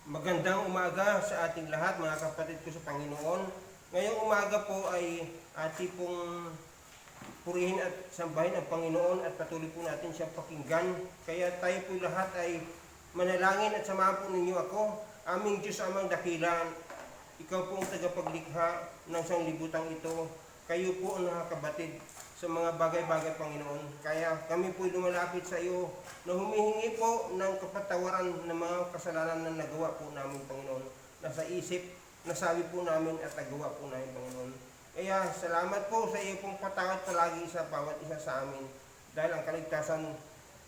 Magandang umaga sa ating lahat, mga kapatid ko sa Panginoon. Ngayong umaga po ay ating pong purihin at sambahin ang Panginoon at patuloy po natin siyang pakinggan. Kaya tayo po lahat ay manalangin at samahan po ninyo ako. Aming Diyos amang dakila, ikaw po ang tagapaglikha ng sanglibutan ito. Kayo po ang nakakabatid sa mga bagay-bagay, Panginoon. Kaya kami po lumalapit sa iyo na humihingi po ng kapatawaran ng mga kasalanan na nagawa po namin, Panginoon. Nasa isip, nasabi po namin at nagawa po namin, Panginoon. Kaya salamat po sa iyo pong patawad palagi sa bawat isa sa amin. Dahil ang kaligtasan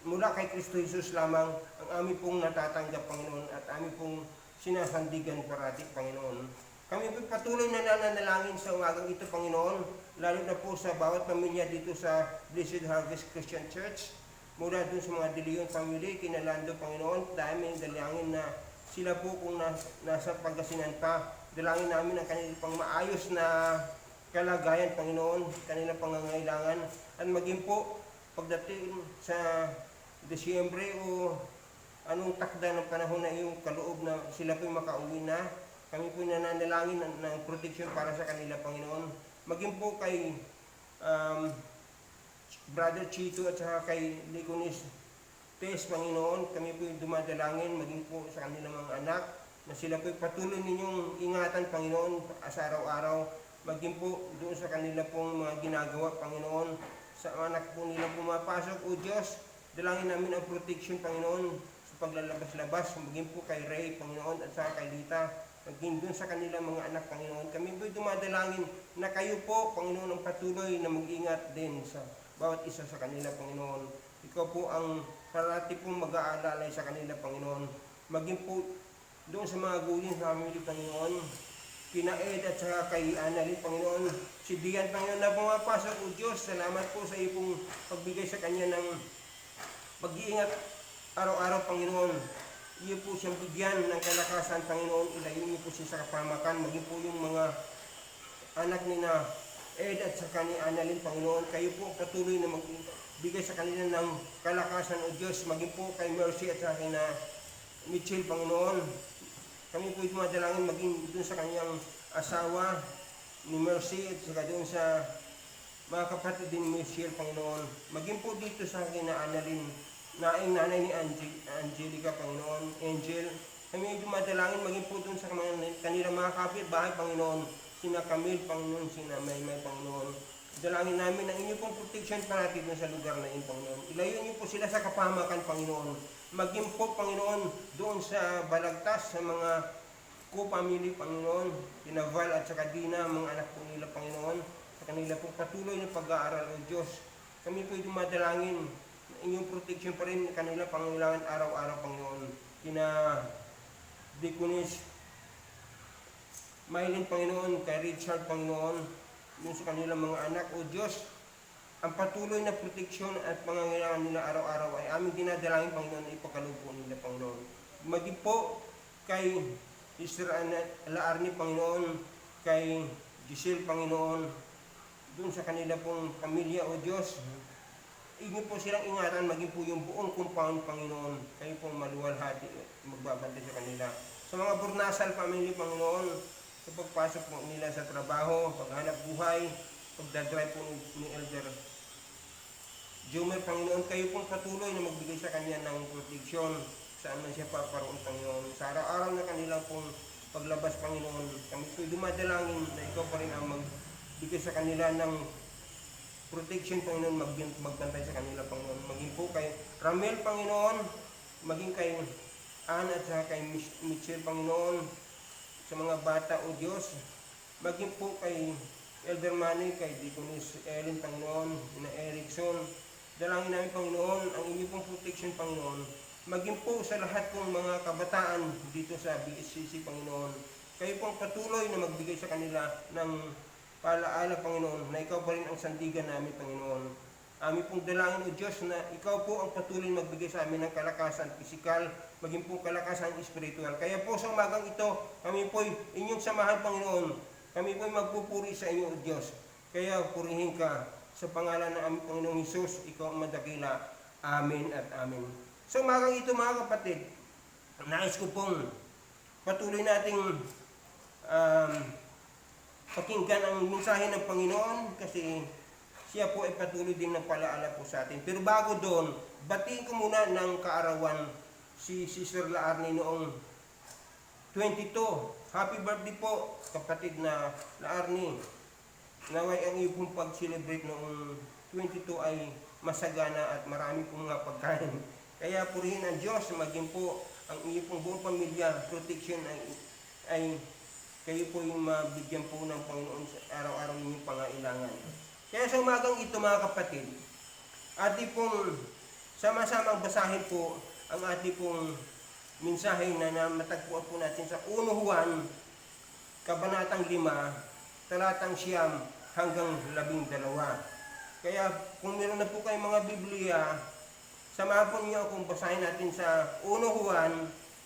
mula kay Kristo Jesus lamang ang amin pong natatanggap, Panginoon, at amin pong sinasandigan parati, Panginoon. Kami po patuloy na nananalangin sa umagang ito, Panginoon, lalo na po sa bawat pamilya dito sa Blessed Harvest Christian Church. Mula dun sa mga Dilion family, kinalando, Panginoon, dahil may dalangin na sila po kung nasa Pangasinan pa. Dalangin namin ang kanilang pang maayos na kalagayan, Panginoon, kanilang pangangailangan. At maging po, pagdating sa Desyembre o anong takda ng panahon na yung kaloob na sila po makauwi na, kami po nananalangin ng protection para sa kanila, Panginoon. Maging po kay Brother Chito at saka kay Liconis Tess, Panginoon, kami po dumadalangin, maging po sa kanilang mga anak, na sila po patuloy ninyong ingatan, Panginoon, sa araw-araw. Maging po doon sa kanila pong mga ginagawa, Panginoon, sa anak po nila pumapasok, O Diyos, dalangin namin ang protection, Panginoon, sa paglalabas-labas, maging po kay Ray, Panginoon, at saka kay Lita, maging doon sa kanilang mga anak, Panginoon. Kami po'y dumadalangin na kayo po, Panginoon, ang patuloy na mag-ingat din sa bawat isa sa kanila, Panginoon. Ikaw po ang parati pong mag-aalalay sa kanila, Panginoon. Maging po doon sa mga guling family, Panginoon, kina Ed at saka kay Annalyn, Panginoon. Si Dian, Panginoon, na pumapasok, O Diyos, salamat po sa iyo pong pagbigay sa kanya ng pag-iingat araw-araw, Panginoon. Iyo po siyang bigyan ng kalakasan, Panginoon. Ilayo niyo po siya sa kapamakan. Maging po yung mga anak ni na Ed at saka ni Annalyn, Panginoon. Kayo po patuloy na magbigay sa kanila ng kalakasan, O Diyos. Maging po kay Mercy at saka na Mitchell, Panginoon. Kami po dumadalangin maging dun sa kanyang asawa ni Mercy at saka dun sa mga kapatid din ni Michelle, Panginoon. Maging po dito sa akin na Annalyn, naing nanay ni Angelica, Panginoon, Angel. Kami ay dumadalangin maging po dun sa kanilang mga kapitbahay, Panginoon. Sina Camille, Panginoon, sina Maymay, Panginoon. Dalangin namin ang inyo pong protection parati dun sa lugar na yun, Panginoon. Ilayo niyo po sila sa kapamakan, Panginoon. Maging po, Panginoon, doon sa Balagtas, sa mga co-family, Panginoon. Kina Val at saka Dina, mga anak po nila, Panginoon. Sa kanila pong patuloy ng pag-aaral, O Diyos. Kami po ay dumadalangin inyong protection pa rin kanila pangailangan araw-araw, Panginoon. Kina Deaconess Mylene, Panginoon, kay Richard, Panginoon, yung sa kanilang mga anak, O Diyos, ang patuloy na proteksyon at pangangailangan nila araw-araw ay aming dinadalangin, Panginoon, na ipagkaloob po nila, Panginoon. Maging po kay Sister Laarni, Panginoon, kay Giselle, Panginoon, dun sa kanila pong pamilya, O Diyos, inyo po silang ingatan, maging po yung buong compound, Panginoon. Kayo pong maluwalhati, magbabantay sa kanila. Sa mga Burnasal family, Panginoon, sa pagpasok po nila sa trabaho, paghanap buhay, pagdadrive po ni Elder Jomer, Panginoon, kayo pong patuloy na magbigay sa kanya ng proteksyon saan man siya paparoon, Panginoon. Sa araw-araw na kanilang pong paglabas, Panginoon, kami po'y dumadalangin na ikaw pa rin ang magbigay sa kanila ng protection, Panginoon, magbantay sa kanila, Panginoon. Maging po kay Ramel, Panginoon, maging kay Ann at saka kay Mitchell, Panginoon, sa mga bata, O Diyos. Maging po kay Elder Manny, kay Deaconess Ellen, Panginoon, na Erickson. Dalangin namin, Panginoon, ang inyong pong protection, Panginoon. Maging po sa lahat pong mga kabataan dito sa BSCC, Panginoon. Kayo pong patuloy na magbigay sa kanila ng paalaala, Panginoon, na ikaw pa rin ang sandigan namin, Panginoon. Amin pong dalangin, O Diyos, na ikaw po ang patuloy magbigay sa amin ng kalakasan pisikal, maging po kalakasan espiritual. Kaya po sa umagang ito, kami po'y inyong samahan, Panginoon. Kami po'y magpupuri sa inyo, O Diyos. Kaya purihin ka sa pangalan ng aming Panginoong Hesus, ikaw ang madakila. Amen at amen. Sa umagang ito, mga kapatid, nais ko pong patuloy nating pakinggan ang mensahe ng Panginoon kasi siya po ay patuloy din ng palaala po sa atin. Pero bago doon, batiin ko muna ng kaarawan si Sister Laarni noong 22. Happy birthday po, kapatid na Laarni. Naway ang iyong pag-celebrate noong 22 ay masagana at marami pong mga pagkain. Kaya purihin ang Diyos, maging po ang iyong buong pamilya, protection ay kayo po yung mabigyan po ng Panginoon sa araw-araw ninyong pangailangan. Kaya sa umagang ito mga kapatid, ating pong sama-samang basahin po ang ating pong mensahe na matagpuan po natin sa 1 Juan, Kabanatang 5, talatang 9 hanggang 12. Kaya kung meron na po kayong mga Biblia, samahan po niyo akong basahin natin sa 1 Juan,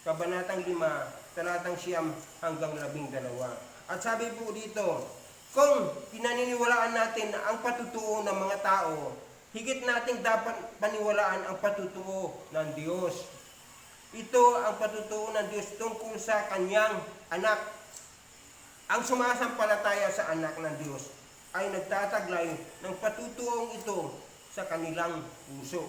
Kabanatang 5, talatang 9 hanggang 12. At sabi po dito, kung pinaniniwalaan natin ang patutuo ng mga tao, higit nating dapat paniwalaan ang patutuo ng Diyos. Ito ang patutuo ng Diyos tungkol sa kanyang anak. Ang sumasampalataya sa anak ng Diyos ay nagtataglay ng patutuong ito sa kanilang puso.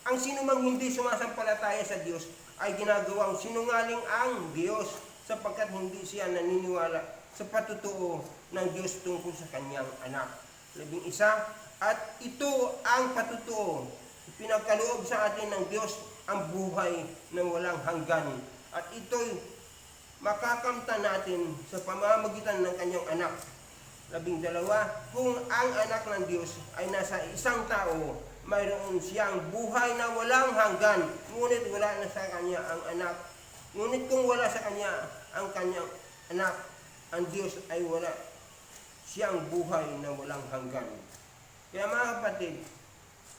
Ang sinumang hindi sumasampalataya sa Diyos ay ginagawang sinungaling ang Diyos sapagkat hindi siya naniniwala sa patutuo ng Diyos tungkol sa kanyang anak. 11. At ito ang patutuo, pinagkaloob sa atin ng Diyos ang buhay na walang hanggan. At ito'y makakamtan natin sa pamamagitan ng kanyang anak. 12. Kung ang anak ng Diyos ay nasa isang tao, mayroon siyang buhay na walang hanggan, ngunit wala na sa kanya ang anak. Ngunit kung wala sa kanya ang kanyang anak, ang Diyos ay wala siyang buhay na walang hanggan. Kaya mga kapatid,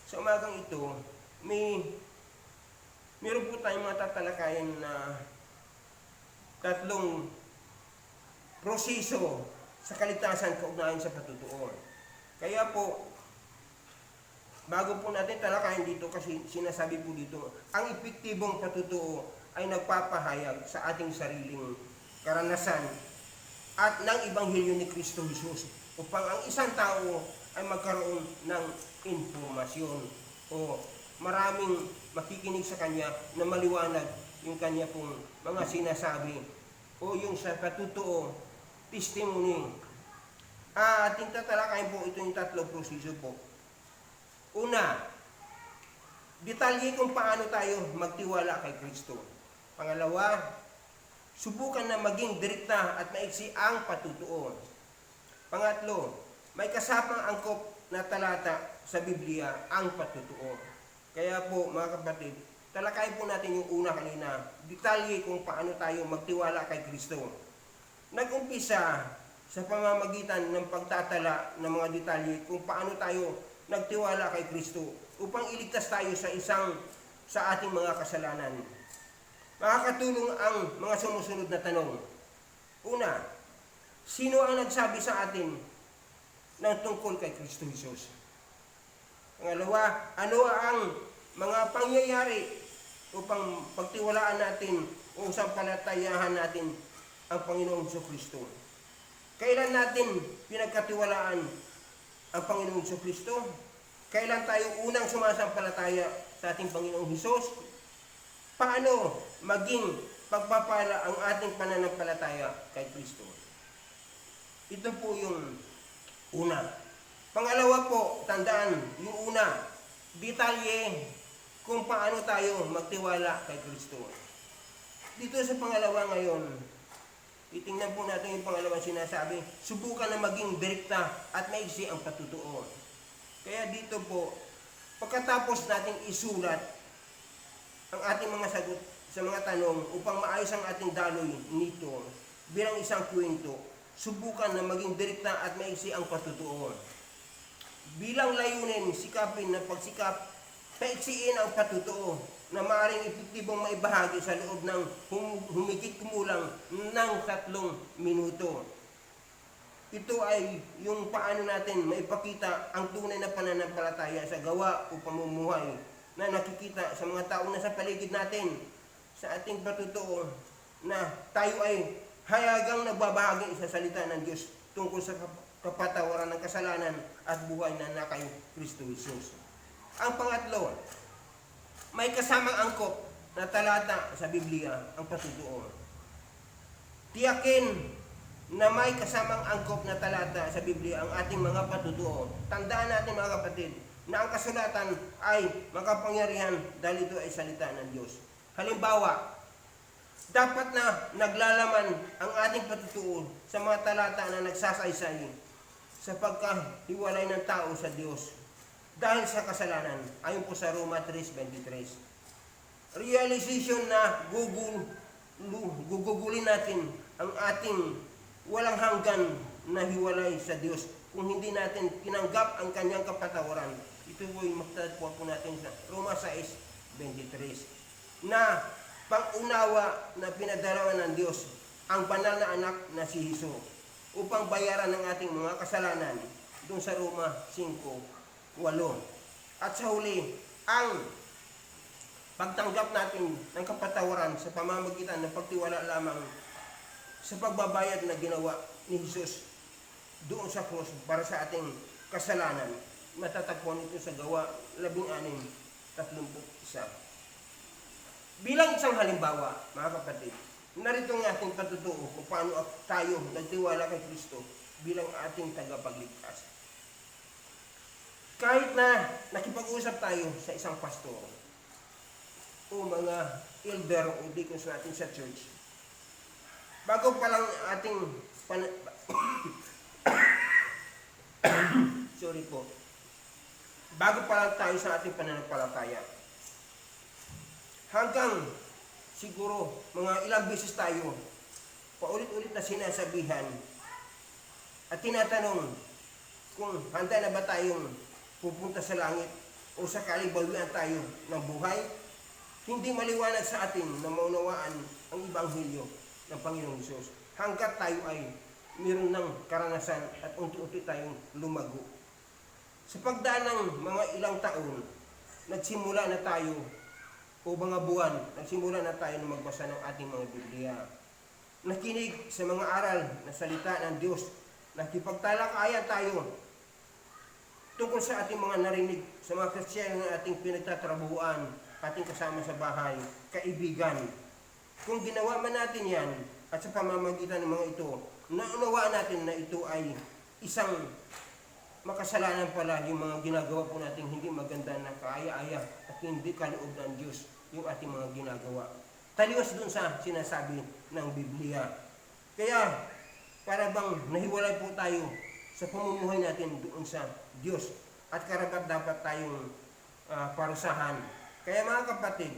sa umagang ito, meron po tayong mga tatalakayan na tatlong proseso sa kaligtasan kaugnayan sa patutuo. Kaya po, bago po natin talakayin dito kasi sinasabi po dito, ang epektibong patutuo ay nagpapahayag sa ating sariling karanasan at ng Ebanghelyo ni Kristo Jesus upang ang isang tao ay magkaroon ng informasyon o maraming makikinig sa kanya na maliwanag yung kanya pong mga sinasabi o yung sa patutuo, testimony. Ating tatalakayin po ito yung tatlong proseso po. Una, detalye kung paano tayo magtiwala kay Kristo. Pangalawa, subukan na maging direkta at maiksi ang patutuo. Pangatlo, may kasapang angkop na talata sa Biblia ang patutuo. Kaya po mga kapatid, talakayin po natin yung una kanina, detalye kung paano tayo magtiwala kay Kristo. Nag-umpisa sa pamamagitan ng pagtatala ng mga detalye kung paano tayo nagtiwala kay Kristo upang iligtas tayo sa ating mga kasalanan. Makakatulong ang mga sumusunod na tanong. Una, sino ang nagsabi sa atin ng tungkol kay Kristo Jesus? Pangalawa, ano ang mga pangyayari upang pagtiwalaan natin o sampalatayahan natin ang Panginoong Kristo? Kailan natin pinagkatiwalaan ang Panginoong Kristo? Kailan tayo unang sumasampalataya sa ating Panginoong Hesus? Paano maging pagpapala ang ating pananampalataya kay Kristo? Ito po yung una. Pangalawa po, tandaan, yung una, detalye kung paano tayo magtiwala kay Kristo. Dito sa pangalawa ngayon, titingnan po natin yung pangalawang sinasabi, subukan na maging direkta at maiksi ang patutuo. Kaya dito po, pagkatapos nating isulat ang ating mga sagot sa mga tanong upang maayos ang ating daloy nito bilang isang kwento, subukan na maging direkta at maiksi ang patutuo. Bilang layunin, sikapin na pagsikap, paiksiin ang patutuo na maaaring epektibong maibahagi sa loob ng humigit kumulang ng 3 minuto. Ito ay yung paano natin maipakita ang tunay na pananampalataya sa gawa o pamumuhay na nakikita sa mga tao na sa paligid natin, sa ating patutuo, na tayo ay hayagang nagbabahagi sa salita ng Diyos tungkol sa kapatawaran ng kasalanan at buhay na kay Kristo Jesus. Ang pangatlo, may kasamang angkop na talata sa Biblia ang patutuo. Tiyakin na may kasamang angkop na talata sa Biblia ang ating mga patutuo. Tandaan natin mga kapatid na ang kasulatan ay makapangyarihan dahil ito ay salita ng Diyos. Halimbawa, dapat na naglalaman ang ating patutuo sa mga talata na nagsasaysay sa pagkahiwalay ng tao sa Diyos dahil sa kasalanan, ayon po sa Roma 3:23. Realization na gugugulin natin ang ating walang hanggan na hiwalay sa Diyos kung hindi natin tinanggap ang kanyang kapatawaran. Ito po yung matatagpuan po natin sa Roma 6:23 na pang-unawa na pinadalawan ng Diyos ang banal na anak na si Hesus upang bayaran ng ating mga kasalanan doon sa Roma 5:8. At sa huli, ang pagtanggap natin ng kapatawaran sa pamamagitan ng pagtiwala lamang sa pagbabayad na ginawa ni Hesus doon sa krus para sa ating kasalanan. Matatagpuan ito sa Gawa 16:31. Bilang isang halimbawa, mga kapatid, narito ang ating patutuo kung paano tayo nagtiwala kay Kristo bilang ating tagapagligtas. Kahit na nakipag-usap tayo sa isang pastor o mga elder o deacons natin sa church, bago pa lang ating sorry po, bago pa lang tayo sa ating pananampalataya, hanggang siguro mga ilang beses tayo paulit-ulit na sinasabihan at tinatanong kung handa na ba tayong pupunta sa langit o sakaling bawian tayo ng buhay. Hindi maliwanag sa atin na maunawaan ang Ibanghilyo ng Panginoong Hesus hanggat tayo ay mayroon ng karanasan at unti-unti tayong lumago. Sa pagdaan ng mga ilang taon, nagsimula na tayo o mga buwan, nagsimula na tayo na magbasa ng ating mga Biblia. Nakinig sa mga aral na salita ng Diyos. Nakipagtalakayan tayo tungkol sa ating mga narinig sa mga Kristiyano na ating pinagtatrabuhan, ating kasama sa bahay, kaibigan. Kung ginawa man natin yan at sa pamamagitan ng mga ito, naunawaan natin na ito ay isang makasalanan pala yung mga ginagawa po natin hindi maganda na kaaya-aya at hindi kaloob ng Diyos yung ating mga ginagawa. Taliwas dun sa sinasabi ng Biblia. Kaya, para bang nahiwalay po tayo sa pamumuhay natin doon sa Diyos at karapat dapat tayong parusahan. Kaya mga kapatid,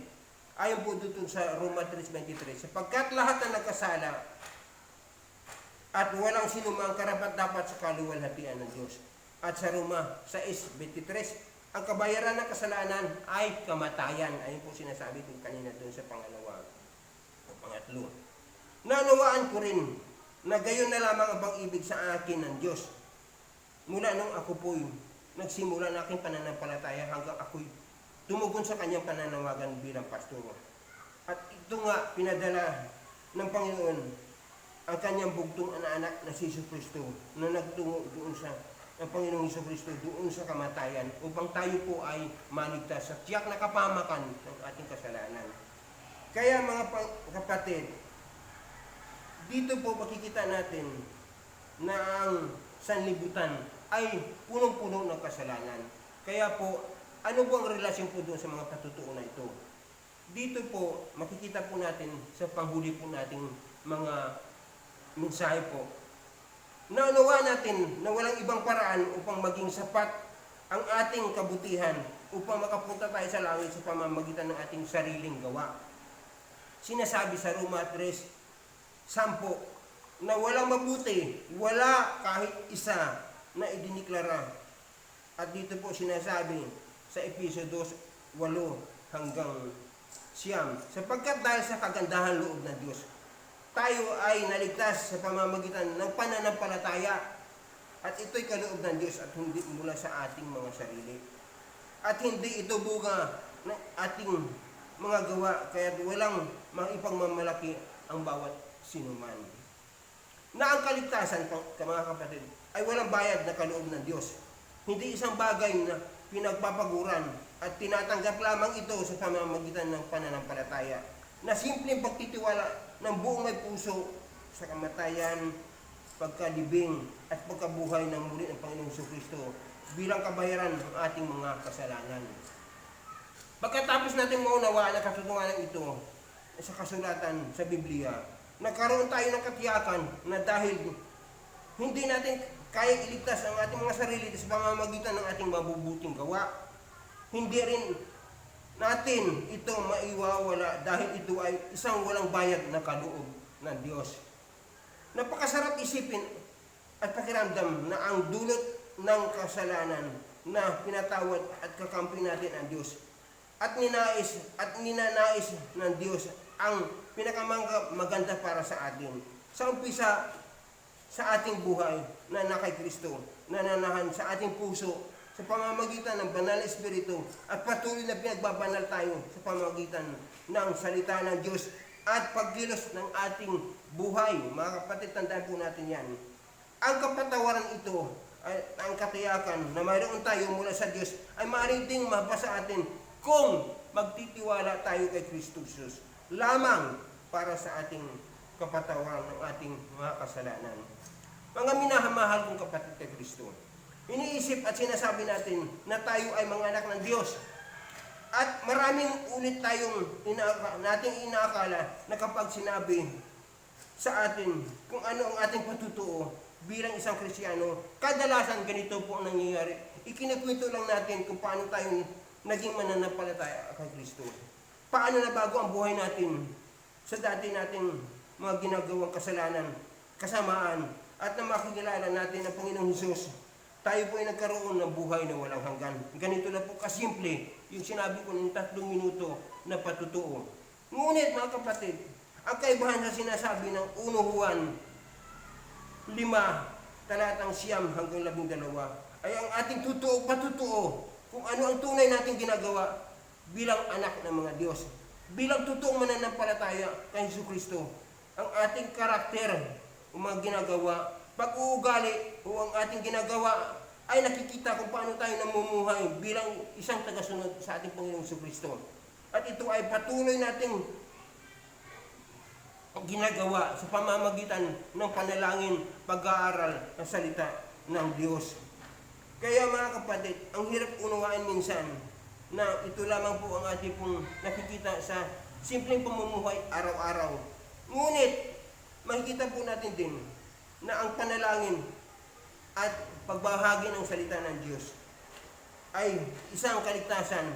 ayon po dito sa Roma 3:23, sapagkat lahat na nagkasala at walang sinumang karapat dapat sa kaluwalhatian ng Diyos. At sa Roma 6:23, ang kabayaran ng kasalanan ay kamatayan. Ayun po sinasabi ko kanina doon sa pangalawa o pangatlo. Naunawaan ko rin na gayon na lamang ang pag-ibig sa akin ng Diyos. Mula nung ako po'y nagsimula na aking pananampalataya hanggang ako'y tumugon sa kanyang pananawagan bilang pastor. At ito nga pinadala ng Panginoon ang kanyang bugtong anak na si Jesucristo na nagtungo doon sa ang Panginoong Jesucristo doon sa kamatayan upang tayo po ay maligtas sa tiyak na kapamakan ng ating kasalanan. Kaya mga kapatid, dito po makikita natin na ang sanlibutan ay punong-puno ng kasalanan. Kaya po, ano po ang relasyon po doon sa mga patutuo na ito? Dito po, makikita po natin sa panghuli po nating mga mensahe po. Naunawa natin na walang ibang paraan upang maging sapat ang ating kabutihan upang makapunta tayo sa langit sa pamamagitan ng ating sariling gawa. Sinasabi sa Roma 3:10 na walang mabuti, wala kahit isa na idiniklara. At dito po sinasabi sa Efeso 2:8-9, sapagkat dahil sa kagandahan loob ng Diyos, tayo ay naligtas sa pamamagitan ng pananampalataya at ito'y kaloob ng Diyos at hindi mula sa ating mga sarili. At hindi ito bunga ng ating mga gawa, kaya walang maipagmamalaki ang bawat sinuman. Na ang kaligtasan, mga kapatid, ay walang bayad na kaloob ng Diyos. Hindi isang bagay na pinagpapaguran at tinatanggap lamang ito sa pamamagitan ng pananampalataya, na simpleng pagtitiwala ng buong may puso sa kamatayan, pagkalibing at pagkabuhay ng muli ng Panginoong Jesucristo bilang kabayaran ng ating mga kasalanan. Pagkatapos natin maunawaan ang katotohanan ito sa kasulatan sa Biblia, nagkaroon tayo ng katiyakan na dahil hindi natin kayang iligtas ang ating mga sarili sa pamamagitan ng ating mabubuting gawa, hindi rin natin ito maiwawala dahil ito ay isang walang bayad na kaloob ng Diyos. Napakasarap isipin at pakiramdam na ang dulot ng kasalanan na pinatawad at kakampi natin ang Diyos at ninanais ng Diyos ang pinakamaganda para sa atin. Sa umpisa sa ating buhay na nakay Kristo, nananahan sa ating puso sa pamamagitan ng banal na Espiritu at patuloy na pinagbabanal tayo sa pamamagitan ng salita ng Diyos at pagkilos ng ating buhay. Mga kapatid, tandaan po natin yan. Ang kapatawaran ito ay ang katiyakan na mayroon tayo mula sa Diyos ay maaaring ding mabasa atin kung magtitiwala tayo kay Kristo Jesus lamang para sa ating kapatawaran ng ating mga kasalanan. Mga minamahal kong kapatid kay Kristo, iniisip at sinasabi natin na tayo ay mga anak ng Diyos. At maraming ulit tayong nating inaakala na kapag sinabi sa atin kung ano ang ating patutuo bilang isang Kristiyano, kadalasan ganito po ang nangyayari. Ikinikwento lang natin kung paano tayo naging mananampalataya kay Kristo. Paano nabago ang buhay natin sa dati nating mga ginagawang kasalanan, kasamaan, at na makikilala natin ang Panginoong Hesus. Tayo po ay nagkaroon ng buhay na walang hanggan. Ganito na po kasimple yung sinabi ko ng 3 minuto na patutuo. Ngunit mga kapatid, ang kaibahan sa sinasabi ng 1 Juan 5, talatang 9 hanggang 12, ay ang ating patutuo kung ano ang tunay nating ginagawa bilang anak ng mga Diyos. Bilang totoong mananampalataya kay Jesucristo, ang ating karakter, o mga ginagawa, pag-uugali o ang ating ginagawa ay nakikita kung paano tayo namumuhay bilang isang tagasunod sa ating Panginoong Jesucristo. At ito ay patuloy nating ginagawa sa pamamagitan ng panalangin, pag-aaral ng salita ng Diyos. Kaya mga kapatid, ang hirap unawain minsan na ito lamang po ang ating pong nakikita sa simpleng pamumuhay araw-araw. Ngunit, makikita po natin din na ang panalangin at pagbahagi ng salita ng Diyos ay isang kaligtasan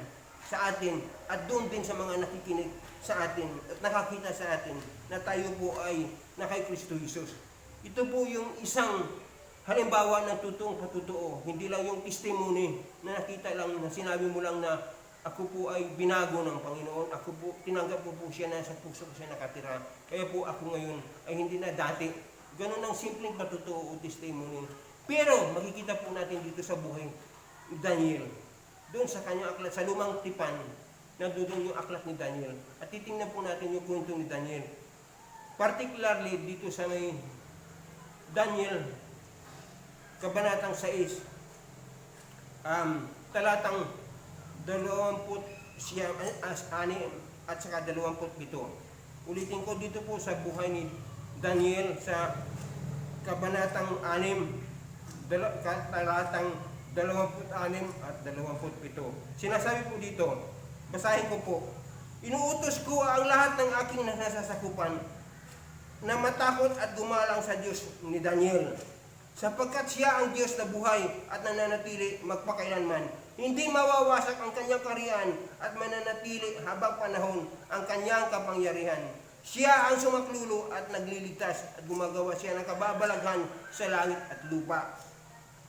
sa atin at doon din sa mga nakikinig sa atin at nakakita sa atin na tayo po ay na kay Kristo Jesus. Ito po yung isang halimbawa ng totoong patutuo, hindi lang yung testimony na nakita lang, na sinabi mo lang na ako po ay binago ng Panginoon, ako po, tinanggap po siya na sa puso ko siya nakatira, kaya po ako ngayon ay hindi na dati. Ganun ang simpleng patutuo o testimony. Pero makikita po natin dito sa buhay ni Daniel, doon sa kanyang aklat, sa lumang tipan, nandoon yung aklat ni Daniel. At titingnan po natin yung kwento ni Daniel. Particularly dito sa may Daniel, kabanatang 6, talatang 26 at saka 27. Ulitin ko dito po sa buhay ni Daniel sa kabanatang 6, talatang 26 at 27. Sinasabi po dito, basahin ko po, inuutos ko ang lahat ng aking nasasakupan na matakot at gumalang sa Diyos ni Daniel, sapagkat siya ang Diyos na buhay at nananatili magpakailanman. Hindi mawawasak ang kanyang kaharian at mananatili habang panahon ang kanyang kapangyarihan. Siya ang sumaklulo at nagliligtas at gumagawa siya ng kababalaghan sa langit at lupa.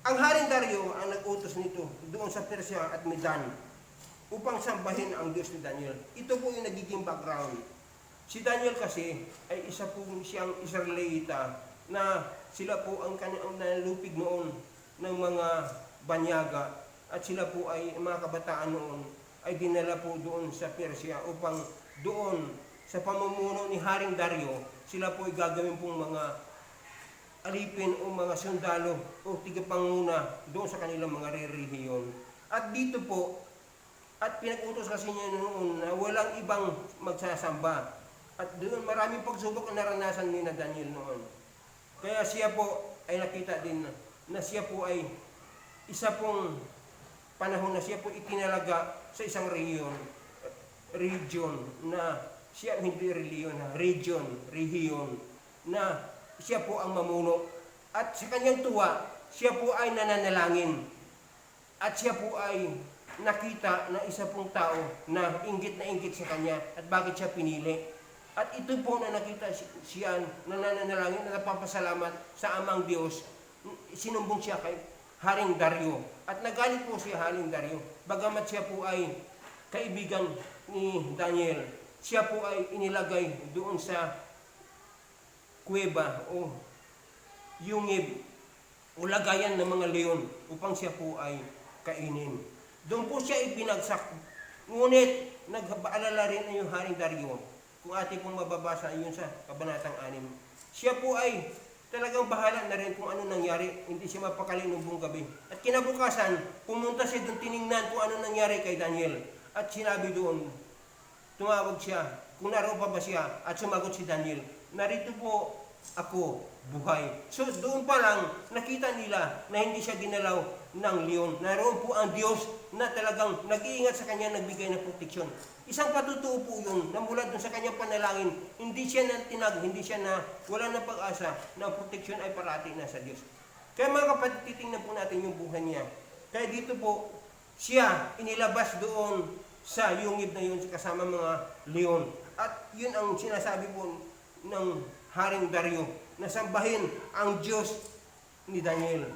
Ang Haring Dario ang nag-utos nito doon sa Persia at Medan upang sambahin ang Diyos ni Daniel. Ito po yung nagiging background. Si Daniel kasi ay isa po siyang Israelita na sila po ang kanyang nalupig noon ng mga banyaga. At sila po ay, mga kabataan noon, ay dinala po doon sa Persia upang doon sa pamumuno ni Haring Dario sila po ay gagawin pong mga alipin o mga sundalo o tigapanguna doon sa kanilang mga relihiyon. At dito po, at pinag-utos kasi niya noon na walang ibang magsasamba. At doon maraming pagsubok ang naranasan ni na Daniel noon. Kaya siya po ay nakita din na siya po ay isa pong panahon na siya po itinalaga sa isang region na siya hindi region na siya po ang mamuno. At sa kanyang tuwa, siya po ay nananalangin. At siya po ay nakita na isa pong tao na inggit sa kanya at bakit siya pinili. At ito po na nakita siya na nananalangin at napapasalamat sa Amang Diyos, sinumbong siya kay Haring Dario. At nagalit po si Haring Dario. Bagamat siya po ay kaibigan ni Daniel, siya po ay inilagay doon sa kuweba o yungib o lagayan ng mga leon upang siya po ay kainin. Doon po siya ibinagsak. Ngunit nag-aalala rin yung Haring Dario. Kung ating pong mababasa yun sa kabanatang 6. Siya po ay talagang bahala na rin kung ano nangyari. Hindi siya mapakali ng buong gabi. At kinabukasan, pumunta siya doon, tiningnan kung ano nangyari kay Daniel. At sinabi doon, tumawag siya, kung naroon pa ba siya, at sumagot si Daniel, narito po ako, buhay. So doon pa lang, nakita nila na hindi siya ginalaw ng leon. Naroon po ang Diyos na talagang nag-iingat sa kanya, nagbigay ng proteksyon. Isang patutuo po yun, na mula doon sa kanyang panalangin, hindi siya natinag, hindi siya na, wala na pag-asa na proteksyon ay parati na sa Diyos. Kaya mga kapatid, titingnan po natin yung buhay niya. Kaya dito po, siya inilabas doon sa yungib na yun kasama mga leon. At yun ang sinasabi po ng Haring Dario, na sambahin ang Diyos ni Daniel.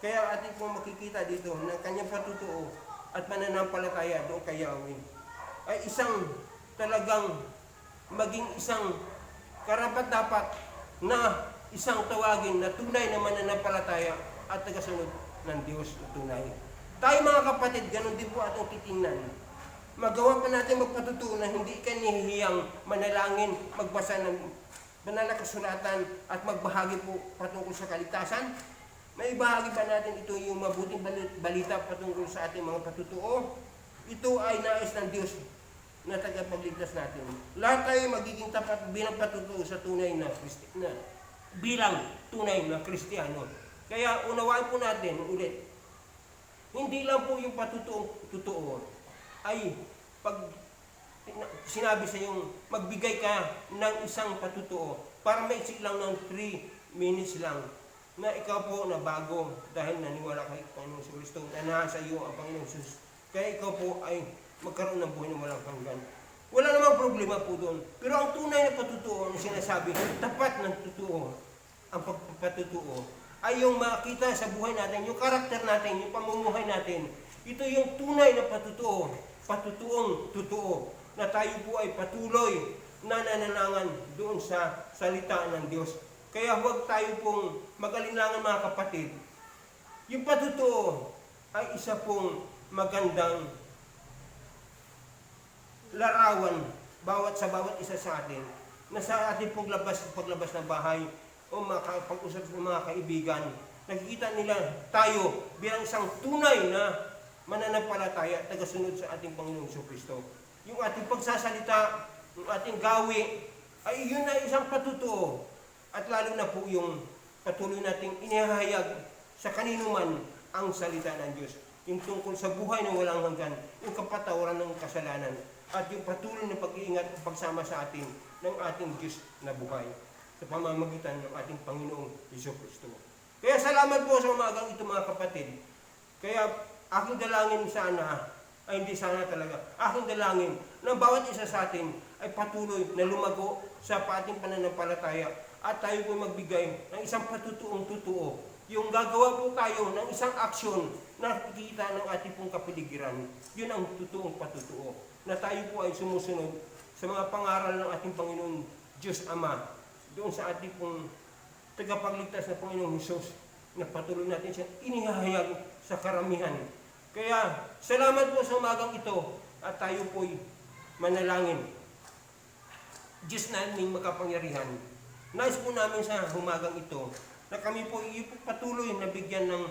Kaya ating pong makikita dito na kanyang patutuo at pananampalataya doon kay Yahweh ay isang talagang maging isang karapat-dapat na isang tawagin na tunay na mananampalataya at tagasunod ng Diyos na tunay. Tayo mga kapatid, ganun din po atong titingnan. Magawa pa natin magpatutuo na hindi ka nihihiyang manalangin, magbasa ng banal na kasulatan at magbahagi po patungkol sa kaligtasan. May bahagi ba natin ito yung mabuting balita patungkol sa ating mga patutuo? Ito ay nais ng Diyos na tagapagligtas natin. Lahat tayo magiging tapat bilang patutuo sa tunay na bilang tunay na Kristiyano. Kaya unawain po natin ulit, hindi lang po yung patutuo ay pag sinabi sa yung magbigay ka ng isang patutuo para maisik lang ng 3 minutes lang na ikaw po na bago dahil naniwala kay Panginoong Kristo na nasa iyo ang Panginoong Jesus. Kaya ikaw po ay magkaroon ng buhay na walang hanggan. Wala namang problema po doon. Pero ang tunay na patutuo na sinasabi, tapat ng totoo, ang pagpapatutuo ay yung makita sa buhay natin, yung karakter natin, yung pamumuhay natin. Ito yung tunay na patutuo, patutuong totoo, na tayo po ay patuloy na nananangan doon sa salita ng Diyos. Kaya huwag tayo pong mag-alinlangan mga kapatid. Yung patutuo ay isa pong magandang larawan sa bawat isa sa atin na sa ating paglabas ng bahay o pag-usap ng mga kaibigan, nakikita nila tayo bilang isang tunay na mananampalataya at tagasunod sa ating Panginoong Kristo. Yung ating pagsasalita, yung ating gawi, ay yun na isang patutuo. At lalo na po yung patuloy nating inihahayag sa kanino man ang salita ng Diyos. Yung tungkol sa buhay na walang hanggan, yung kapatawaran ng kasalanan, at yung patuloy na pag-iingat at pagsama sa atin ng ating Diyos na buhay sa pamamagitan ng ating Panginoong Jesucristo. Kaya salamat po sa umagang ito mga kapatid. Kaya aking dalangin sana, ay hindi sana talaga, aking dalangin na bawat isa sa atin ay patuloy na lumago sa ating pananampalataya at tayo po magbigay ng isang patutuong totoo. Yung gagawa po tayo ng isang aksyon na nakikita ng ating pong kapaligiran. Yun ang totoong patutuo. Na tayo po ay sumusunod sa mga pangaral ng ating Panginoon Diyos Ama doon sa ating pong tagapagligtas na Panginoong Hesus na patuloy natin siya inihahayag sa karamihan. Kaya salamat po sa umagang ito at tayo po'y manalangin. Diyos naming makapangyarihan, Nais po namin sa umagang ito na kami po patuloy na bigyan ng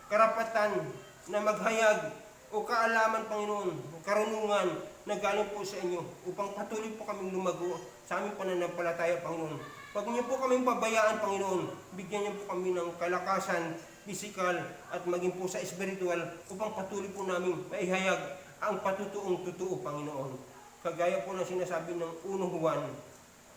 karapatan na maghayag o kaalaman, Panginoon, karunungan na galing po sa inyo upang patuloy po kaming lumago sa aming pananampalataya, Panginoon. Huwag niyo po kaming pabayaan, Panginoon. Bigyan niyo po kami ng kalakasan, pisikal at maging po sa espiritual upang patuloy po namin maihayag ang patutuong totoo, Panginoon. Kagaya po ng sinasabi ng 1 Juan,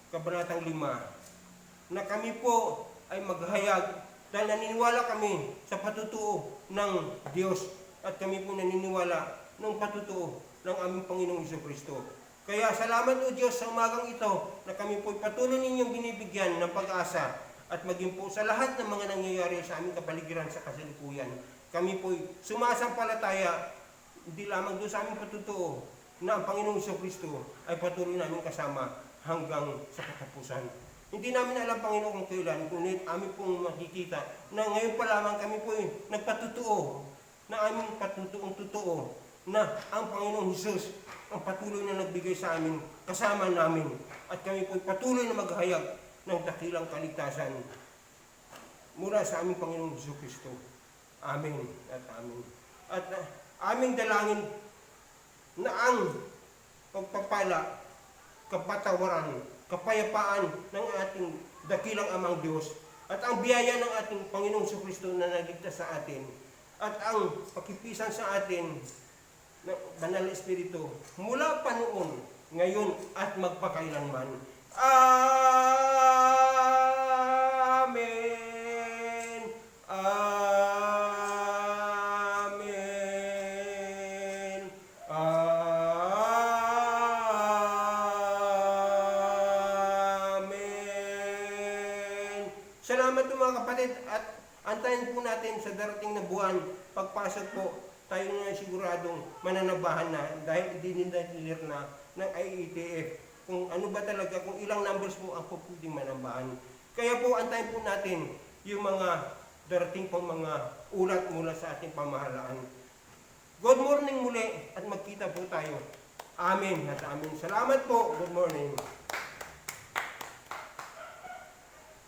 Kabanatang 5, na kami po ay maghayag dahil naniniwala kami sa patutuo ng Diyos at kami po naniniwala ng patutuo ng aming Panginoong Jesucristo. Kaya salamat o Diyos sa umagang ito na kami po patuloy ninyong binibigyan ng pag-asa at maging po sa lahat ng mga nangyayari sa aming kapaligiran sa kasalukuyan. Kami po sumasampalataya hindi lamang doon sa aming patutuo na ang Panginoong Jesucristo ay patuloy namin kasama hanggang sa katapusan. Hindi namin alam, Panginoon, kung kailan, ngunit amin pong makikita na ngayon pa lamang kami po nagpatutuo na aming patutuong totoo na ang Panginoong Hesus ang patuloy na nagbigay sa amin, kasama namin, at kami po patuloy na maghayag ng dakilang kaligtasan mula sa aming Panginoong Jesucristo. Amen at amen. At aming dalangin na ang pagpapala, kapatawaran, kapayapaan ng ating dakilang Amang Diyos at ang biyaya ng ating Panginoong Jesucristo na naligtas sa atin at ang pakipisan sa atin ng Banal na Espiritu mula pa noon, ngayon at magpakailanman. Amen. Amen. Amen. Salamat po mga kapatid at antayin po natin sa darating na buwan, pagpasok po, tayo na siguradong mananabahan na dahil idinilir na ng IETF kung ano ba talaga, kung ilang numbers po ang pupuding manambahan. Kaya po antayin po natin yung mga darating pong mga ulat mula sa ating pamahalaan. Good morning muli at magkita po tayo. Amen at amen. Salamat po. Good morning.